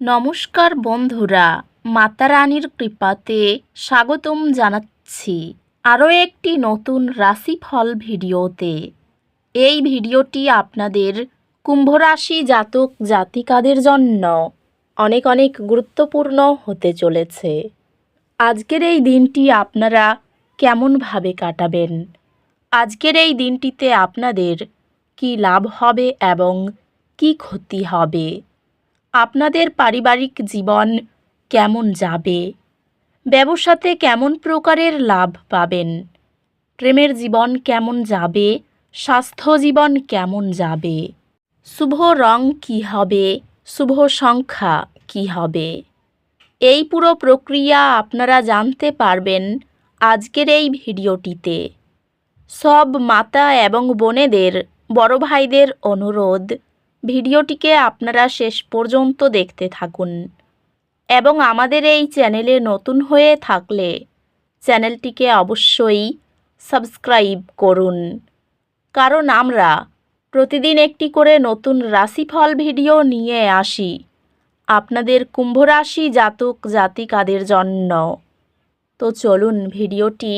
নমস্কার বন্ধুরা, মাতা রানীর কৃপাতে স্বাগতম জানাচ্ছি আরও একটি নতুন রাশিফল ভিডিওতে। এই ভিডিওটি আপনাদের কুম্ভ রাশি জাতক জাতিকাদের জন্য অনেক অনেক গুরুত্বপূর্ণ হতে চলেছে। আজকের এই দিনটি আপনারা কেমনভাবে কাটাবেন, আজকের এই দিনটিতে আপনাদের কি লাভ হবে এবং কি ক্ষতি হবে, আপনাদের পারিবারিক জীবন কেমন যাবে, ব্যবসাতে কেমন প্রকারের লাভ পাবেন, প্রেমের জীবন কেমন যাবে, স্বাস্থ্য জীবন কেমন যাবে, শুভ রং কী হবে, শুভ সংখ্যা কী হবে, এই পুরো প্রক্রিয়া আপনারা জানতে পারবেন আজকের এই ভিডিওটিতে। সব মাতা এবং বোনেদের, বড় ভাইদের অনুরোধ, ভিডিওটিকে আপনারা শেষ পর্যন্ত দেখতে থাকুন এবং আমাদের এই চ্যানেলে নতুন হয়ে থাকলে চ্যানেলটিকে অবশ্যই সাবস্ক্রাইব করুন, কারণ আমরা প্রতিদিন একটি করে নতুন রাশিফল ভিডিও নিয়ে আসি আপনাদের কুম্ভ রাশি জাতক জাতিকাদের জন্য। তো চলুন ভিডিওটি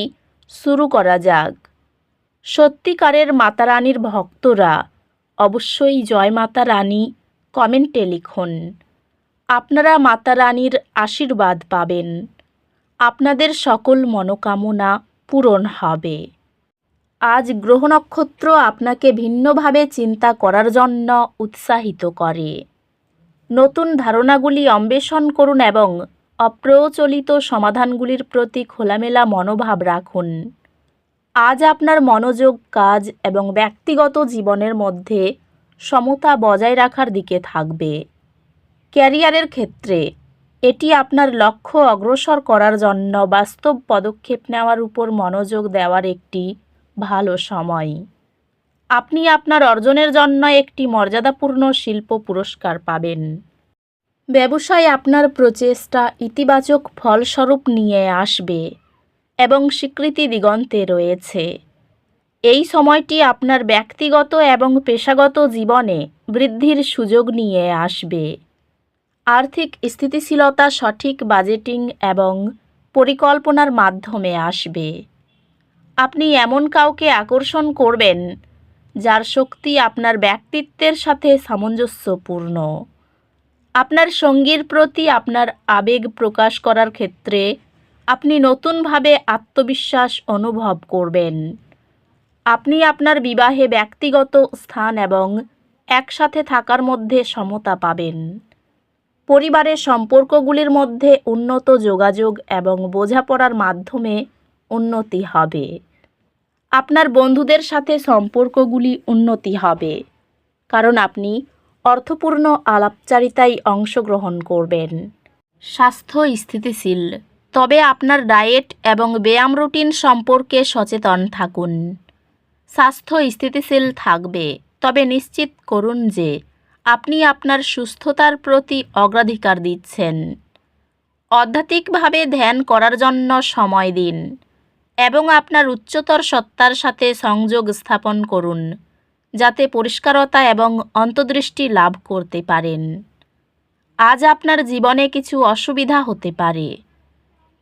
শুরু করা যাক। সত্যিকারের মাতা রানীর ভক্তরা অবশ্যই জয় মাতা রানী কমেন্টে লিখুন। আপনারা মাতা রানীর আশীর্বাদ পাবেন, আপনাদের সকল মনোকামনা পূরণ হবে। আজ গ্রহ নক্ষত্র আপনাকে ভিন্নভাবে চিন্তা করার জন্য উৎসাহিত করে। নতুন ধারণাগুলি অন্বেষণ করুন এবং অপ্রচলিত সমাধানগুলির প্রতি খোলামেলা মনোভাব রাখুন। আজ আপনার মনোযোগ কাজ এবং ব্যক্তিগত জীবনের মধ্যে সমতা বজায় রাখার দিকে থাকবে। ক্যারিয়ারের ক্ষেত্রে এটি আপনার লক্ষ্য অগ্রসর করার জন্য বাস্তব পদক্ষেপ নেওয়ার উপর মনোযোগ দেওয়ার একটি ভালো সময়। আপনি আপনার অর্জনের জন্য একটি মর্যাদাপূর্ণ শিল্প পুরস্কার পাবেন। ব্যবসায় আপনার প্রচেষ্টা ইতিবাচক ফলস্বরূপ নিয়ে আসবে এবং স্বীকৃতি দিগন্তে রয়েছে। এই সময়টি আপনার ব্যক্তিগত এবং পেশাগত জীবনে বৃদ্ধির সুযোগ নিয়ে আসবে। আর্থিক স্থিতিশীলতা সঠিক বাজেটিং এবং পরিকল্পনার মাধ্যমে আসবে। আপনি এমন কাউকে আকর্ষণ করবেন যার শক্তি আপনার ব্যক্তিত্বের সাথে সামঞ্জস্যপূর্ণ। আপনার সঙ্গীর প্রতি আপনার আবেগ প্রকাশ করার ক্ষেত্রে আপনি নতুনভাবে আত্মবিশ্বাস অনুভব করবেন। আপনি আপনার বিবাহে ব্যক্তিগত স্থান এবং একসাথে থাকার মধ্যে সমতা পাবেন। পরিবারের সম্পর্কগুলির মধ্যে উন্নত যোগাযোগ এবং বোঝাপড়ার মাধ্যমে উন্নতি হবে। আপনার বন্ধুদের সাথে সম্পর্কগুলি উন্নতি হবে, কারণ আপনি অর্থপূর্ণ আলাপচারিতায় অংশগ্রহণ করবেন। স্বাস্থ্য স্থিতিশীল, তবে আপনার ডায়েট এবং ব্যায়াম রুটিন সম্পর্কে সচেতন থাকুন। স্বাস্থ্য স্থিতিশীল থাকবে, তবে নিশ্চিত করুন যে আপনি আপনার সুস্থতার প্রতি অগ্রাধিকার দিচ্ছেন। আধ্যাত্মিকভাবে ধ্যান করার জন্য সময় দিন এবং আপনার উচ্চতর সত্তার সাথে সংযোগ স্থাপন করুন, যাতে পরিষ্কারতা এবং অন্তর্দৃষ্টি লাভ করতে পারেন। আজ আপনার জীবনে কিছু অসুবিধা হতে পারে।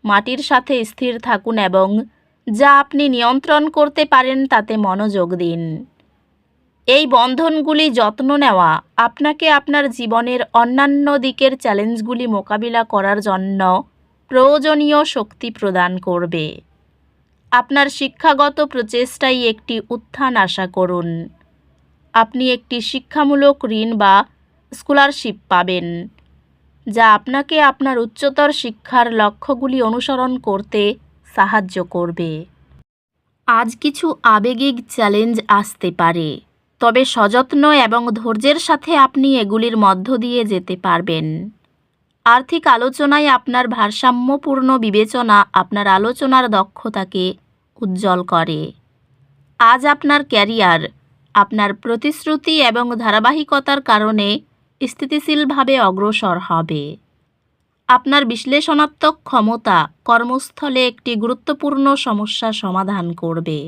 মাটির সাথে স্থির থাকুন এবং যা আপনি নিয়ন্ত্রণ করতে পারেন তাতে মনোযোগ দিন। এই বন্ধনগুলি যত্ন নেওয়া আপনাকে আপনার জীবনের অন্যান্য দিকের চ্যালেঞ্জগুলি মোকাবিলা করার জন্য প্রয়োজনীয় শক্তি প্রদান করবে। আপনার শিক্ষাগত প্রচেষ্টায় একটি উত্থান আশা করুন। আপনি একটি শিক্ষামূলক ঋণ বা স্কলারশিপ পাবেন, যা আপনাকে আপনার উচ্চতর শিক্ষার লক্ষ্যগুলি অনুসরণ করতে সাহায্য করবে। আজ কিছু আবেগিক চ্যালেঞ্জ আসতে পারে, তবে সযত্ন এবং ধৈর্যের সাথে আপনি এগুলির মধ্য দিয়ে যেতে পারবেন। আর্থিক আলোচনায় আপনার ভারসাম্যপূর্ণ বিবেচনা আপনার আলোচনার দক্ষতাকে উজ্জ্বল করে। আজ আপনার ক্যারিয়ার আপনার প্রতিশ্রুতি এবং ধারাবাহিকতার কারণে স্থিতিশীলভাবে অগ্রসর হবে। আপনার বিশ্লেষণাত্মক ক্ষমতা কর্মস্থলে একটি গুরুত্বপূর্ণ সমস্যা সমাধান করবে।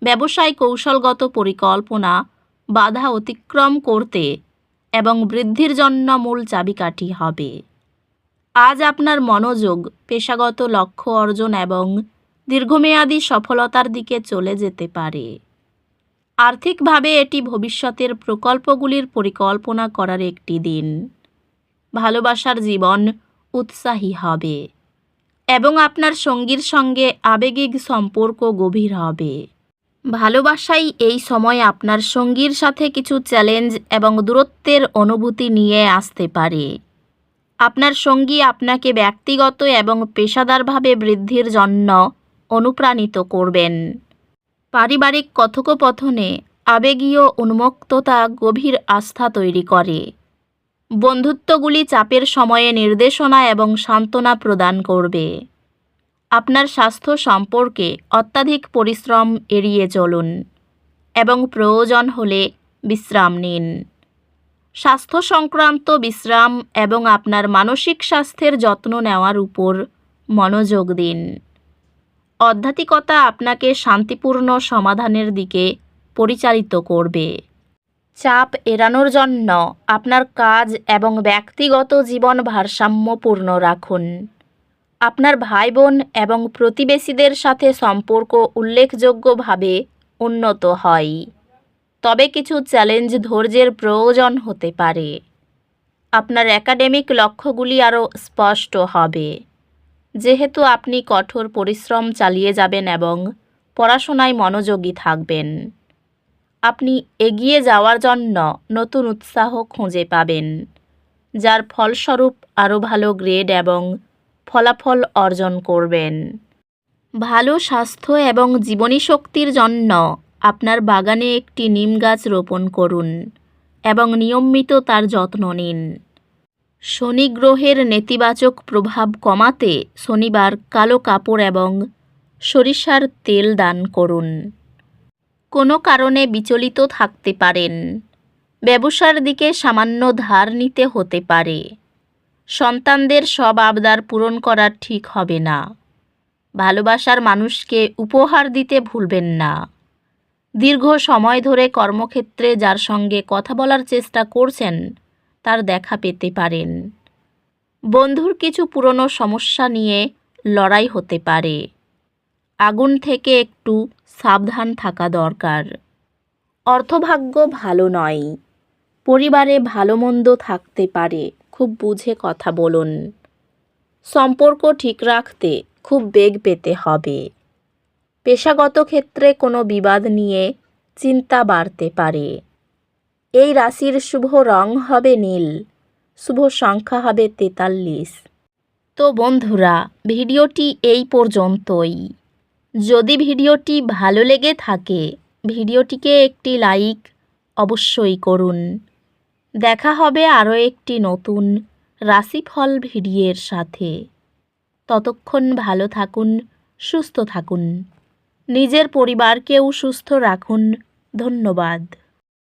ব্যবসায় কৌশলগত পরিকল্পনা বাধা অতিক্রম করতে এবং বৃদ্ধির জন্য মূল চাবিকাঠি হবে। আজ আপনার মনোযোগ পেশাগত লক্ষ্য অর্জন এবং দীর্ঘমেয়াদী সফলতার দিকে চলে যেতে পারে। আর্থিকভাবে এটি ভবিষ্যতের প্রকল্পগুলির পরিকল্পনা করার একটি দিন। ভালোবাসার জীবন উৎসাহী হবে এবং আপনার সঙ্গীর সঙ্গে আবেগিক সম্পর্ক গভীর হবে। ভালোবাসাই এই সময় আপনার সঙ্গীর সাথে কিছু চ্যালেঞ্জ এবং দূরত্বের অনুভূতি নিয়ে আসতে পারে। আপনার সঙ্গী আপনাকে ব্যক্তিগত এবং পেশাদারভাবে বৃদ্ধির জন্য অনুপ্রাণিত করবেন। পারিবারিক কথোপকথনে আবেগীয় উন্মুক্ততা গভীর আস্থা তৈরি করে। বন্ধুত্বগুলি চাপের সময়ে নির্দেশনা এবং সান্ত্বনা প্রদান করবে। আপনার স্বাস্থ্য সম্পর্কে অত্যাধিক পরিশ্রম এড়িয়ে চলুন এবং প্রয়োজন হলে বিশ্রাম নিন। স্বাস্থ্য সংক্রান্ত বিশ্রাম এবং আপনার মানসিক স্বাস্থ্যের যত্ন নেওয়ার উপর মনোযোগ দিন। আধ্যাত্মিকতা আপনাকে শান্তিপূর্ণ সমাধানের দিকে পরিচালিত করবে। চাপ এড়ানোর জন্য আপনার কাজ এবং ব্যক্তিগত জীবন ভারসাম্যপূর্ণ রাখুন। আপনার ভাই বোন এবং প্রতিবেশীদের সাথে সম্পর্ক উল্লেখযোগ্যভাবে উন্নত হয়, তবে কিছু চ্যালেঞ্জ ধৈর্যের প্রয়োজন হতে পারে। আপনার একাডেমিক লক্ষ্যগুলি আরও স্পষ্ট হবে, যেহেতু আপনি কঠোর পরিশ্রম চালিয়ে যাবেন এবং পড়াশোনায় মনোযোগী থাকবেন। আপনি এগিয়ে যাওয়ার জন্য নতুন উৎসাহ খুঁজে পাবেন, যার ফলস্বরূপ আরও ভালো গ্রেড এবং ফলাফল অর্জন করবেন। ভালো স্বাস্থ্য এবং জীবনী শক্তির জন্য আপনার বাগানে একটি নিম গাছ রোপণ করুন এবং নিয়মিত তার যত্ন নিন। শনি গ্রহের নেতিবাচক প্রভাব কমাতে শনিবার কালো কাপড় এবং সরিষার তেল দান করুন। কোনো কারণে বিচলিত থাকতে পারেন। ব্যবসার দিকে সামান্য ধার নিতে হতে পারে। সন্তানদের সব আবদার পূরণ করা ঠিক হবে না। ভালোবাসার মানুষকে উপহার দিতে ভুলবেন না। দীর্ঘ সময় ধরে কর্মক্ষেত্রে যার সঙ্গে কথা বলার চেষ্টা করছেন তার দেখা পেতে পারেন। বন্ধুর কিছু পুরনো সমস্যা নিয়ে লড়াই হতে পারে। আগুন থেকে একটু সাবধান থাকা দরকার। অর্থভাগ্য ভালো নয়। পরিবারে ভালো মন্দ থাকতে পারে, খুব বুঝে কথা বলুন। সম্পর্ক ঠিক রাখতে খুব বেগ পেতে হবে। পেশাগত ক্ষেত্রে কোনো বিবাদ নিয়ে চিন্তা বাড়তে পারে। এই রাশির শুভ রং হবে নীল, শুভ সংখ্যা হবে 43। তো বন্ধুরা, ভিডিওটি এই পর্যন্তই। যদি ভিডিওটি ভালো লেগে থাকে ভিডিওটিকে একটি লাইক অবশ্যই করুন। দেখা হবে আরও একটি নতুন রাশিফল ভিডিওর সাথে। ততক্ষণ ভালো থাকুন, সুস্থ থাকুন, নিজের পরিবারকেও সুস্থ রাখুন। ধন্যবাদ।